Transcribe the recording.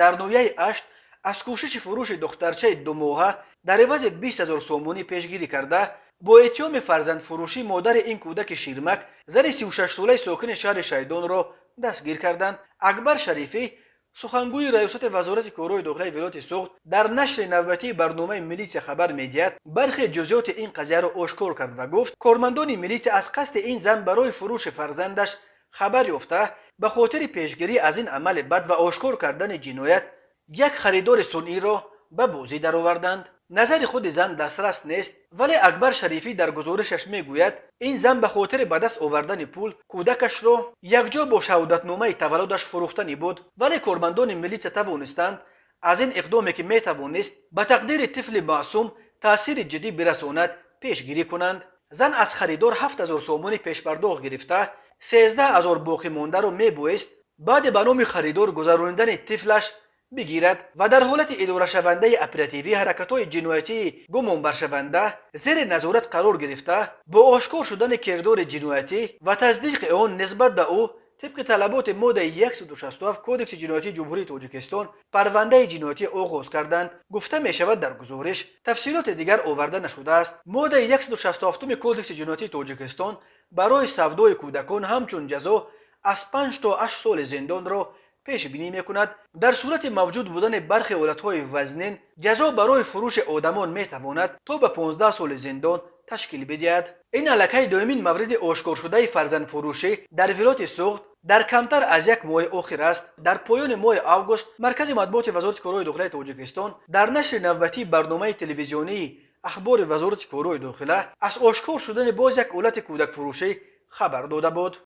дар ноҳияи ашт аз кӯшиши фурӯши духтарчаи 2 моҳа дар эвази 20 000 сомонӣ пешгирӣ карда, бо иттиҳоми фарзандфурӯшӣ модари ин кӯдаки ширмак, зани 36-солаи сокини шаҳри Шайдонро дастгир карданд. Акбар Шарифӣ, сухангӯи раёсати вазорати корҳои дохилаи вилояти Суғд, дар нашри навбатии барномаи милитсия хабар медиҳад, бархе ҷузъиёти ин қазияро ошкор кард ва гуфт, кормандони милитсия аз қасди ин зан барои фурӯши фарзандаш хабар ёфта, ба хотири пешгирӣ аз ин амали бад ва ошкор кардани ҷиноят, як харидори сунъиро ба бозӣ дароварданд. назари худи зан дастрас нест, вале Акбар Шарифӣ дар гузоришаш мегӯяд, ин зан ба хотири ба даст овардани пул кӯдакашро якҷо бо шаҳодатномаи таваллудаш фурӯхтанӣ буд, вале кормандони милитсия тавонистанд аз ин иқдоме ки метавонист ба тақдири тифли маъсум таъсири ҷиддӣ бирасонад пешгирӣ кунанд. зан аз харидор 7000 сомонӣ пешпардохт гирифта, 13 000 боқимондаро мебоист баъде ба номи харидор гузарониндани тифлаш бигирад ва дар ҳолати идорашавандаи оперативӣ ҳаракатҳои ҷиноятии гумонбаршаванда зери назорат қарор гирифта, бо ошкор шудани кирдори ҷиноятӣ ва таздиқи он нисбат ба ӯ тибқи талаботи моддаи 167 Кодекси ҷиноятии Ҷумҳурии Тоҷикистон парвандаи ҷиноятӣ оғоз карданд. гуфта мешавад дар гузориш, тафсилоти дигар оварда нашудааст. моддаи 167 Кодекси ҷиноятии Тоҷикистон барои савдои кӯдакон ҳамчун ҷазо аз 5 то 8 соли зиндонро пешбинӣ мекунад. дар сурати мавҷуд будани бархе ҳолатҳои вазнин, ҷазо барои фурӯши одамон метавонад то ба 15 соли зиндон ташкил бидиҳад. ин аллакай дуюмин мавриди ошкоршудаи фарзандфурӯшӣ дар вилояти Суғд дар камтар аз як моҳи охир аст. дар поёни моҳи август маркази матбуоти вазорати корҳои дохилаи Тоҷикистон дар нашри навбатии барномаи телевизионии ахбори вазорати корҳои дохила аз ошкор шудани боз як ҳолати кӯдакфурӯшӣ хабар дода буд.